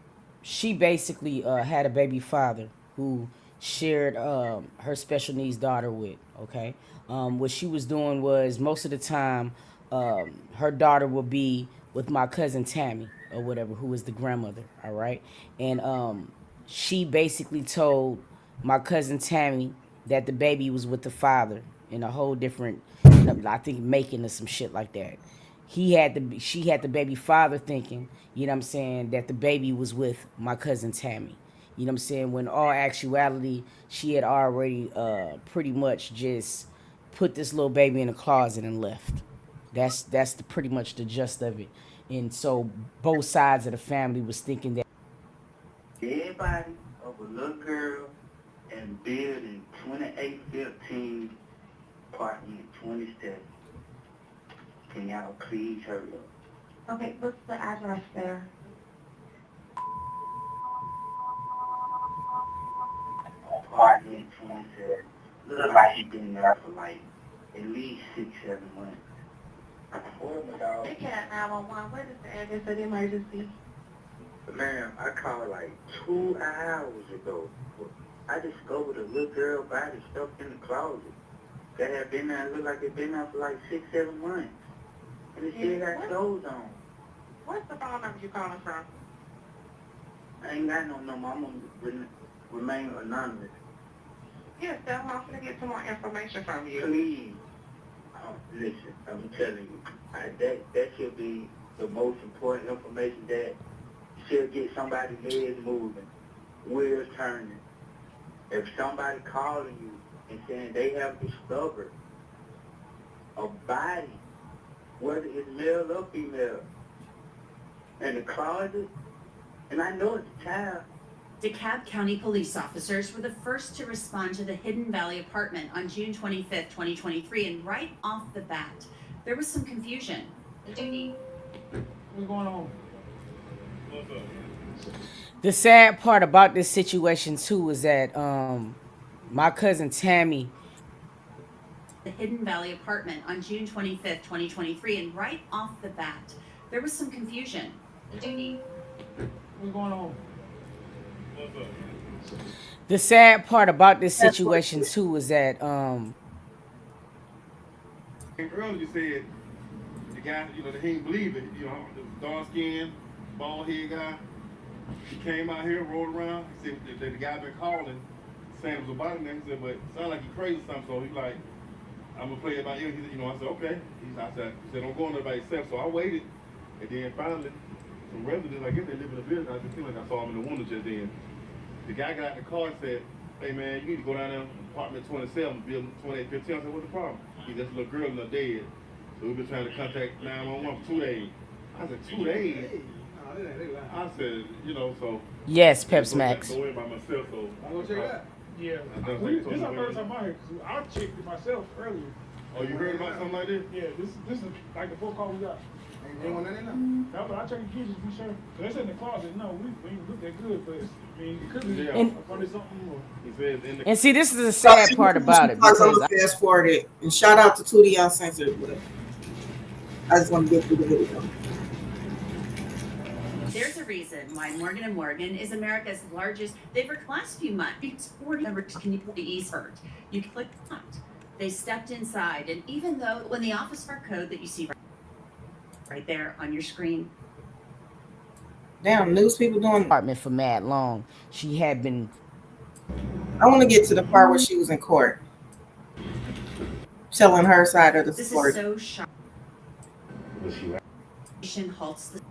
She basically had a baby father who shared her special needs daughter with, okay? What she was doing was most of the time her daughter would be with my cousin Tammy or whatever, who is the grandmother, all right? And she basically told my cousin Tammy that the baby was with the father in a whole different, I think, making or some shit like that. She had the baby father thinking, you know what I'm saying, that the baby was with my cousin Tammy. You know what I'm saying? When in all actuality, she had already pretty much just put this little baby in a closet and left. That's pretty much the gist of it. And so both sides of the family was thinking that everybody of a little girl and build in 2815 apartment 27. Can y'all please hurry up? Okay, what's the address there? Apartment 27. Look like she been there for like at least 6-7 months. They got 911. What is the address of the emergency? Ma'am, I called like 2 hours ago. I discovered a little girl body stuffed in the closet that had been there, looked like it been there for like 6-7 months. And it still got clothes on. What's the phone number you calling from? I ain't got no number. I'm gonna remain anonymous. Yes, I'm going to get some more information from you. Please. Listen, I'm telling you, that should be the most important information that should get somebody's legs moving, wheels turning. If somebody calling you and saying they have discovered a body, whether it's male or female, in the closet, and I know it's a child. DeKalb County police officers were the first to respond to the Hidden Valley apartment on June 25th, 2023, and right off the bat, there was some confusion. What's going on? The sad part about this situation too is that my cousin Tammy, the Hidden Valley apartment on June 25th, 2023, and right off the bat, there was some confusion. What's going on? the sad part about this situation too is that Earlier said the guy, he didn't believe it. The dark skinned, bald head guy. He came out here, rolled around. He said that the guy been calling, saying it was a body name. He said, but it sounded like he crazy or something. So he's like, I'm gonna play it by ear. He said, I said, okay. I said, don't go in there by yourself. So I waited, and then finally, some residents, I guess they live in the building. I just seemed like I saw him in the window just then. The guy got in the car and said, hey man, you need to go down there, apartment 27, building 2815. I said, what's the problem? He said, this little girl in there dead. So we've been trying to contact 911 for 2 days. I said, 2 days? I said, so. yes, Peps Max. Go in by myself, so. I'll go check it out. Yeah. This is our first time out here, because I checked it myself earlier. Oh, you heard about something like this? Yeah, this is like the 4th call we got. Anyone in there? No, but I checked the kitchen to be sure. So they said in the closet, no, we ain't look that good, but it could be probably something more. And see, this is the sad part about it. Because I'm fast forwarded. And shout out to Tootie Uncensored. I just want to get through the video. There's a reason why Morgan & Morgan is America's largest. They've worked the last few months, 40 members can you put the East hurt. You click on it. They stepped inside, and even though when the office bar code that you see right there on your screen. Damn, news people doing apartment for mad long. She had been. I want to get to the part where she was in court, telling her side of the story. This is so shocking. Halts the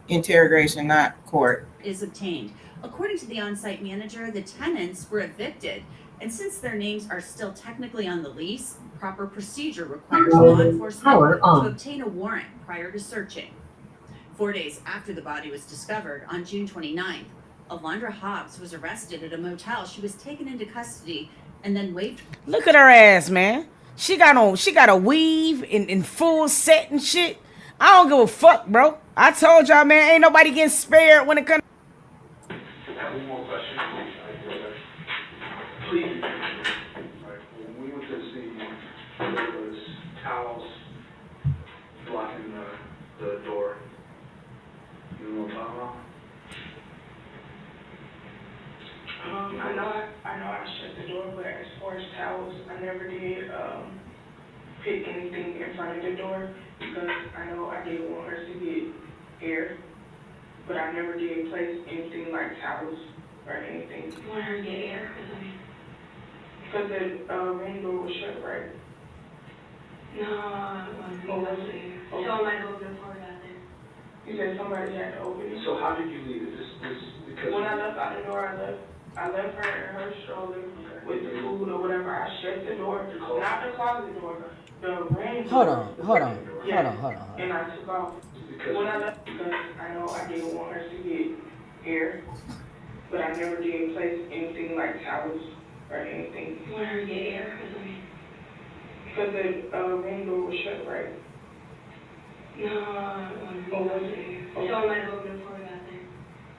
interrogation, not court. Is obtained. According to the on-site manager, the tenants were evicted, and since their names are still technically on the lease, proper procedure requires law enforcement to obtain a warrant prior to searching. 4 days after the body was discovered, on June 29th, Alondra Hobbs was arrested at a motel. She was taken into custody and then waived. Look at her ass, man. She got a weave in full set and shit. I don't give a fuck, bro. I told y'all, man, ain't nobody getting spared when it comes. One more question. Please. When we went to the scene, there was towels blocking the door. You know what I'm talking about? I know I shut the door, but as far as towels, I never did pick anything in front of the door because I know I didn't want her to get air, but I never did place anything like towels or anything. You want her to get air? Because the rain door was shut, right? No, it wasn't. Somebody opened the door out there. You said somebody had to open it. So how did you leave it? Because when I left out the door, I left her in her stroller with the food or whatever. I shut the door, not the closet door, the rain door. Hold on. And I took off. When I left, because I know I didn't want her to get air, but I never did place anything like towels or anything. You want her to get air? Because the rain door was shut, right? No, it wasn't. Somebody opened the door out there.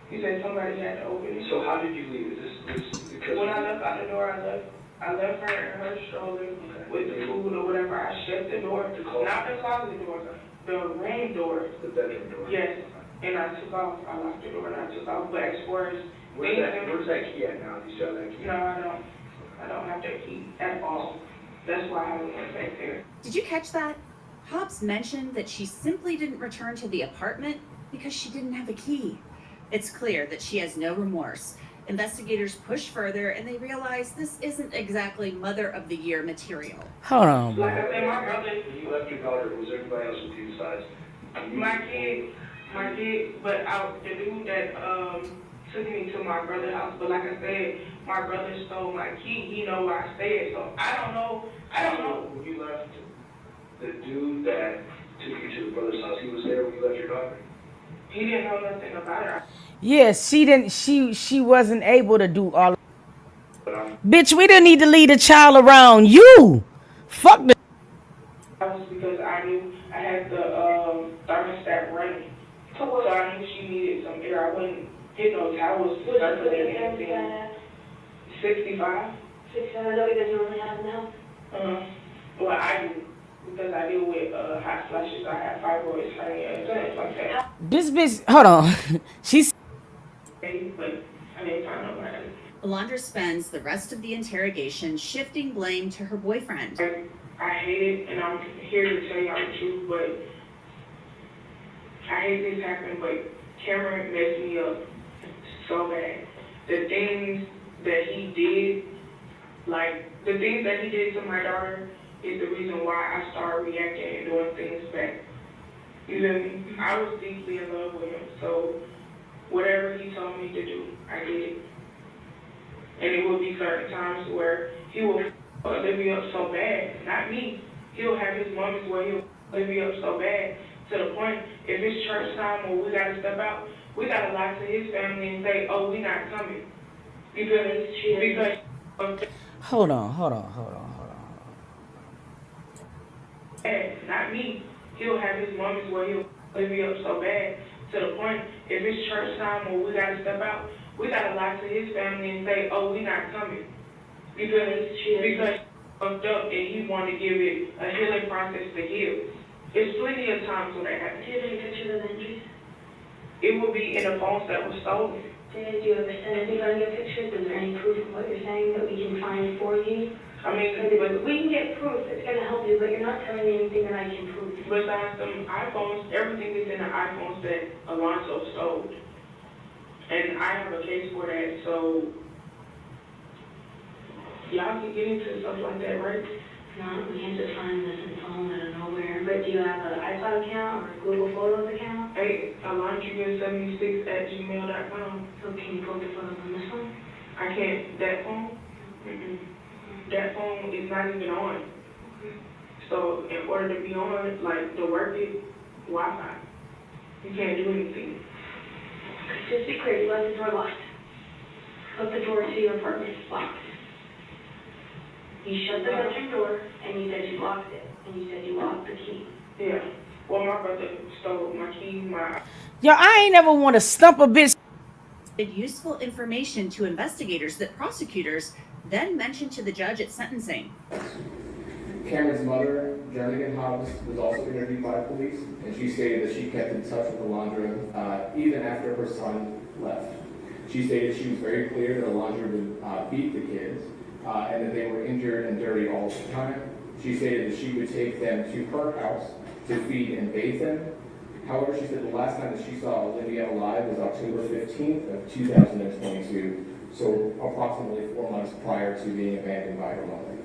You said somebody had to open it. So how did you leave it? Because When I left out the door, I left her in her stroller with the food or whatever. I shut the door, not the closet door, the room door. The bedroom door? Yes. And I took off. I locked the door and I took off. But as far as Where's that key at now? Do you still have that key? No, I don't. I don't have that key at all. That's why I haven't went back there. Did you catch that? Hobbs mentioned that she simply didn't return to the apartment because she didn't have a key. It's clear that she has no remorse. Investigators push further and they realize this isn't exactly Mother of the Year material. Hold on, Like bro. I said, my brother, When you left your daughter, was there anybody else with you besides? my kid, but the dude that took me to my brother's house. But like I said, my brother stole my key. He know where I stay at, so I don't know. When you left, the dude that took you to the brother's house, he was there when you left your daughter? He didn't know nothing about her. Yeah, she didn't. She wasn't able to do all. Bitch, we didn't need to leave the child around you. Fuck the. That was because I knew I had the thermostat running. So I knew she needed some air. I wouldn't hit no towels to circulate anything. 65. 65, I know you guys normally have now. Well, I do. Because I deal with hot flashes. I have fibroids, hernia, and things like that. This bitch, hold on. She's. But I didn't find nobody. Alondra spends the rest of the interrogation shifting blame to her boyfriend. I hate it, and I'm here to tell y'all the truth, but I hate this happening, but Cameron messed me up so bad. The things that he did, like, the things that he did to my daughter is the reason why I started reacting and doing things back. You know what I mean? I was deeply in love with him, so whatever he told me to do, I did it. And it will be certain times where he will lift me up so bad, not me. He'll have his moments where he'll lift me up so bad to the point, if it's church time or we gotta step out, we gotta lie to his family and say, oh, we not coming. Because Hold on. not me. He'll have his moments where he'll lift me up so bad to the point, if it's church time or we gotta step out, we gotta lie to his family and say, oh, we not coming. Because he fucked up and he wanted to give it a healing process to heal. There's plenty of times when that happens. Do you have any pictures of injuries? It will be in the phones that was stolen. Do you ever send anybody your pictures? Is there any proof of what you're saying that we can find for you? I mean, Because we can get proof, it's gonna help you, but you're not telling me anything that I can prove. besides them iPhones, everything is in the iPhones that Alonzo stole. And I have a case for that, so y'all can get into stuff like that, right? No, we can't just find this in phone out of nowhere. But do you have an iCloud account or a Google Photos account? Hey, alondria76@gmail.com. So can you post the photos on this phone? I can't, that phone? That phone is not even on. So in order to be on, like, to work it, Wi-Fi. You can't do anything. Just be clear, you left the door locked. Left the door to your apartment locked. You shut the bedroom door, and you said you locked it, and you said you locked the key. Yeah. Well, my brother stole my keys, Yo, I ain't never want to stump a bitch. Useful information to investigators that prosecutors then mentioned to the judge at sentencing. Cameron's mother, Jernigan Hobbs, was also interviewed by police, and she stated that she kept in touch with Alondra even after her son left. She stated she was very clear that Alondra would beat the kids, and that they were injured and dirty all the time. She stated that she would take them to her house to feed and bathe them. However, she said the last time that she saw Olivia alive was October 15th of 2022, so approximately 4 months prior to being abandoned by her mother.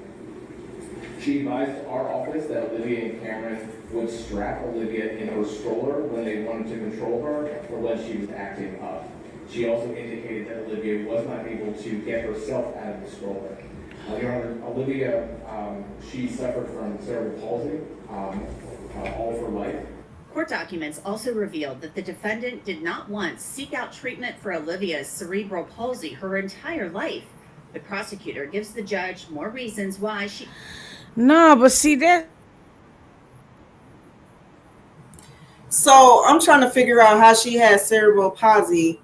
She advised our office that Olivia and Cameron would strap Olivia in her stroller when they wanted to control her or when she was acting up. She also indicated that Olivia was not able to get herself out of the stroller. Your Honor, Olivia, she suffered from cerebral palsy all of her life. Court documents also revealed that the defendant did not once seek out treatment for Olivia's cerebral palsy her entire life. The prosecutor gives the judge more reasons why she... No, but see that. So I'm trying to figure out how she had cerebral palsy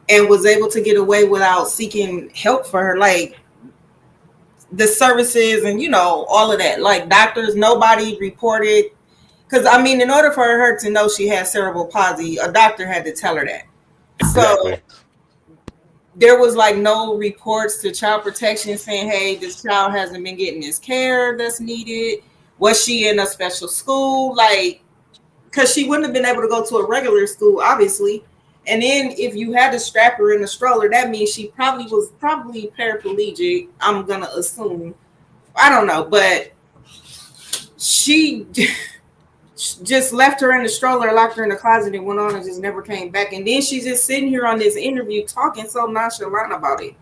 and was able to get away without seeking help for her, like the services and all of that, like doctors. Nobody reported, because I mean, in order for her to know she had cerebral palsy, a doctor had to tell her that. So Exactly. there was like no reports to child protection saying, hey, this child hasn't been getting this care that's needed. Was she in a special school? Like, because she wouldn't have been able to go to a regular school, obviously. And then if you had to strap her in a stroller, that means she probably was paraplegic, I'm going to assume. I don't know, but she just left her in the stroller, locked her in the closet, and went on and just never came back. And then she's just sitting here on this interview talking so nonchalant about it.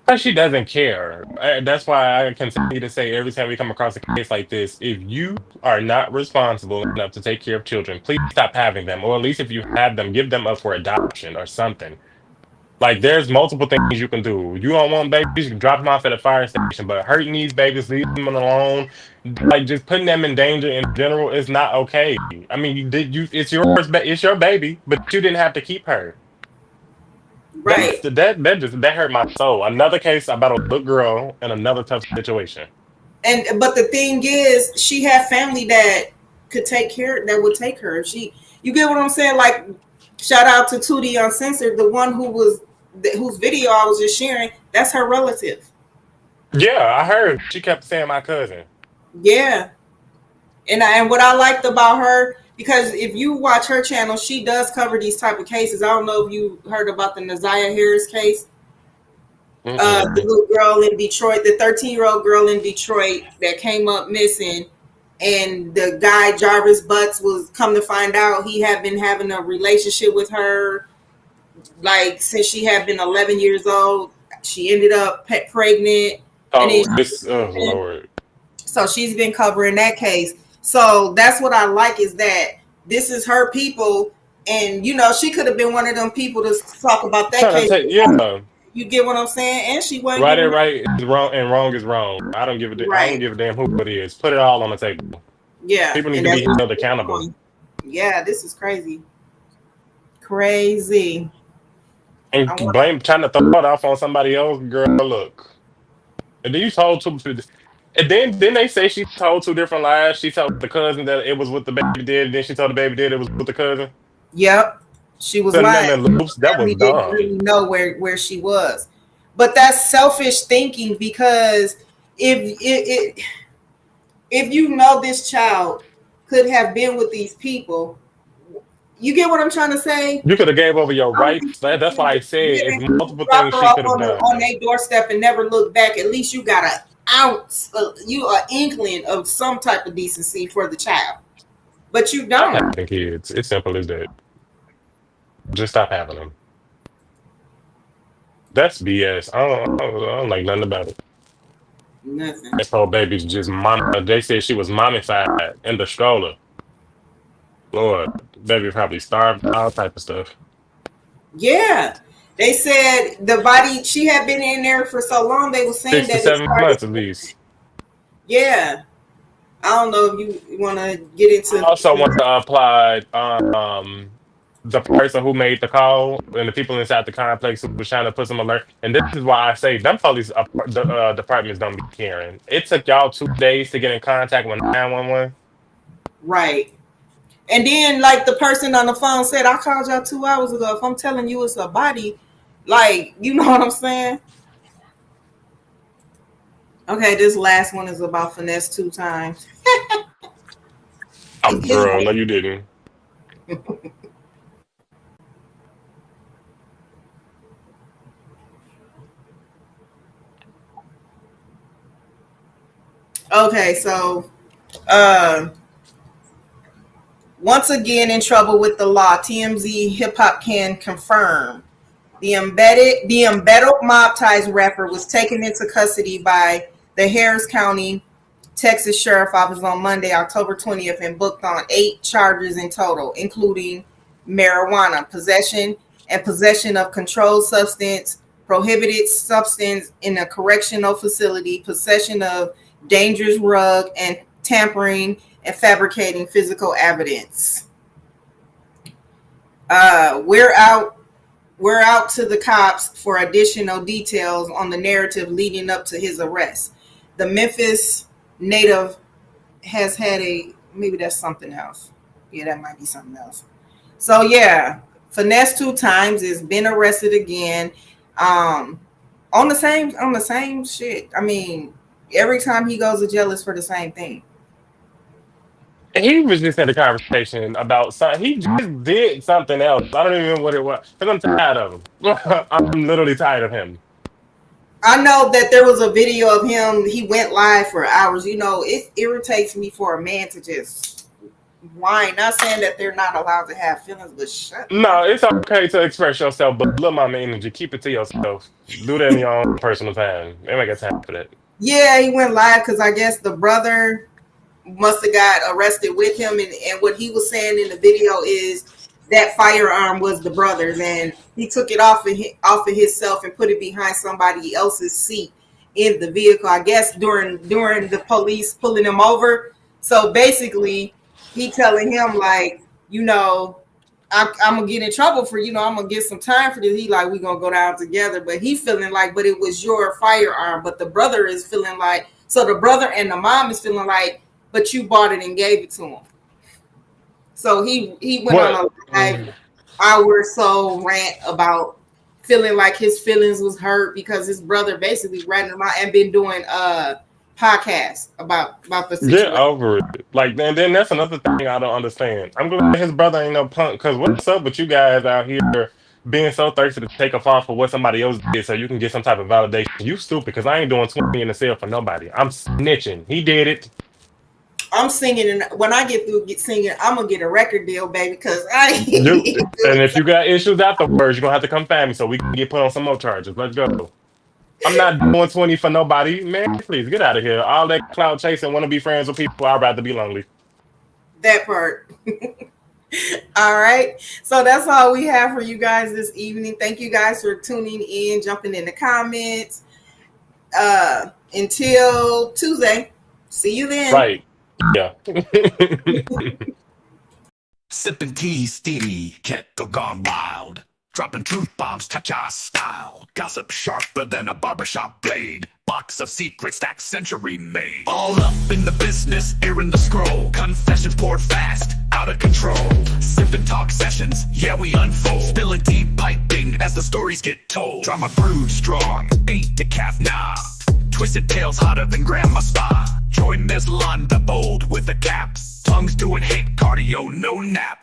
But she doesn't care. That's why I continue to say every time we come across a case like this, if you are not responsible enough to take care of children, please stop having them. Or at least if you have them, give them up for adoption or something. Like, there's multiple things you can do. You don't want babies, you can drop them off at a fire station. But hurting these babies, leaving them alone, like just putting them in danger in general is not okay. I mean, it's yours, it's your baby, but you didn't have to keep her. Right. That hurt my soul. Another case about a little girl in another tough situation. But the thing is, she had family that could take care, that would take her. You get what I'm saying? Like, shout out to Tootie Uncensored, the one whose video I was just sharing. That's her relative. Yeah, I heard. She kept saying my cousin. Yeah. And what I liked about her, because if you watch her channel, she does cover these type of cases. I don't know if you heard about the Naziah Harris case. The little girl in Detroit, the 13-year-old girl in Detroit that came up missing, and the guy Jarvis Butts was, come to find out, he had been having a relationship with her like since she had been 11 years old. She ended up pregnant. Lord. So she's been covering that case. So that's what I like, is that this is her people, and she could have been one of them people to talk about that case. Yeah. You get what I'm saying? And she wasn't Right is right is wrong, and wrong is wrong. I don't give a I don't give a damn who it is. Put it all on the table. Yeah. People need to be held accountable. Yeah, this is crazy. Crazy. And trying to throw it off on somebody else, girl, look. And then you told two, and then they say she told two different lies. She told the cousin that it was with the baby did, and then she told the baby did it was with the cousin. Yep. She was lying. That was dumb. Didn't really know where she was. But that's selfish thinking, because if you know this child could have been with these people, you get what I'm trying to say? You could have gave over your rights. That's why I said it's multiple things she could have done. On their doorstep and never look back. At least you got an ounce, an inkling of some type of decency for the child. But you don't. Stop having kids. It's simple as that. Just stop having them. That's BS. I don't like nothing about it. Nothing. That poor baby's just mama. They said she was mommified in the stroller. Lord, baby probably starved, all type of stuff. Yeah. They said the body, she had been in there for so long, they were saying 6 to 7 months at least. Yeah. I don't know if you want to get into. I also want to apply the person who made the call and the people inside the complex who was trying to put some alert. And this is why I say them police departments don't be caring. It took y'all 2 days to get in contact with 911. Right. And then, like, the person on the phone said, I called y'all 2 hours ago. If I'm telling you it's a body, like, you know what I'm saying? Okay, this last one is about Finesse 2 times. Oh, girl, no, you didn't. Okay, so once again in trouble with the law, TMZ Hip Hop can confirm the embedded Mob Ties rapper was taken into custody by the Harris County, Texas Sheriff Office on Monday, October 20th, and booked on 8 charges in total, including marijuana possession and possession of controlled substance, prohibited substance in a correctional facility, possession of dangerous drug, and tampering and fabricating physical evidence. We're out we're out to the cops for additional details on the narrative leading up to his arrest. The Memphis native has had maybe that's something else. Yeah, that might be something else. So yeah, Finesse 2 Tymes has been arrested again. On the same shit. I mean, every time he goes to jail is for the same thing. He was just in a conversation about something. He just did something else. I don't even know what it was. Because I'm tired of him. I'm literally tired of him. I know that there was a video of him. He went live for hours. You know, it irritates me for a man to just whine. Not saying that they're not allowed to have feelings, but shut No, up. it's okay to express yourself, but little mama energy, keep it to yourself. Do that in your own personal time. Ain't got time for that. Yeah, he went live because I guess the brother must have got arrested with him, and what he was saying in the video is that firearm was the brother's, and he took it off of himself and put it behind somebody else's seat in the vehicle, I guess during the police pulling him over. So basically he telling him like, you know, I'm gonna get in trouble for, you know, I'm gonna get some time for this. He like, we gonna go down together, but he feeling like, but it was your firearm. But the brother is feeling like, so the brother and the mom is feeling like, but you bought it and gave it to him. So he went on a hour or so rant about feeling like his feelings was hurt because his brother basically ratted him out and been doing podcasts about the situation. Get over it. Like, and then that's another thing I don't understand. I'm glad his brother ain't no punk, because what's up with you guys out here being so thirsty to take a fall for what somebody else did so you can get some type of validation? You stupid, because I ain't doing 20 in the cell for nobody. I'm snitching. He did it. I'm singing, and when I get through singing, I'm gonna get a record deal, baby. Because And if you got issues afterwards, you're gonna have to come find me so we can get put on some more charges. Let's go. I'm not doing 20 for nobody, man. Please get out of here. All that cloud chasing, want to be friends with people. I'd rather be lonely. That part. All right. So that's all we have for you guys this evening. Thank you guys for tuning in, jumping in the comments. Until Tuesday. See you then. Right. Yeah. Sipping tea, steamy, kettle gone wild. Dropping truth bombs, cha-cha style. Gossip sharper than a barbershop blade. Box of secrets that century made. All up in the business, airing the scroll. Confessions poured fast, out of control. Sipping talk sessions, yeah we unfold. Spilling tea, piping as the stories get told. Drama brewed strong, ain't decaf, nah. Twisted tales hotter than grandma spa. Join Meslon the bold with the cap. Tongues doing hate cardio, no nap.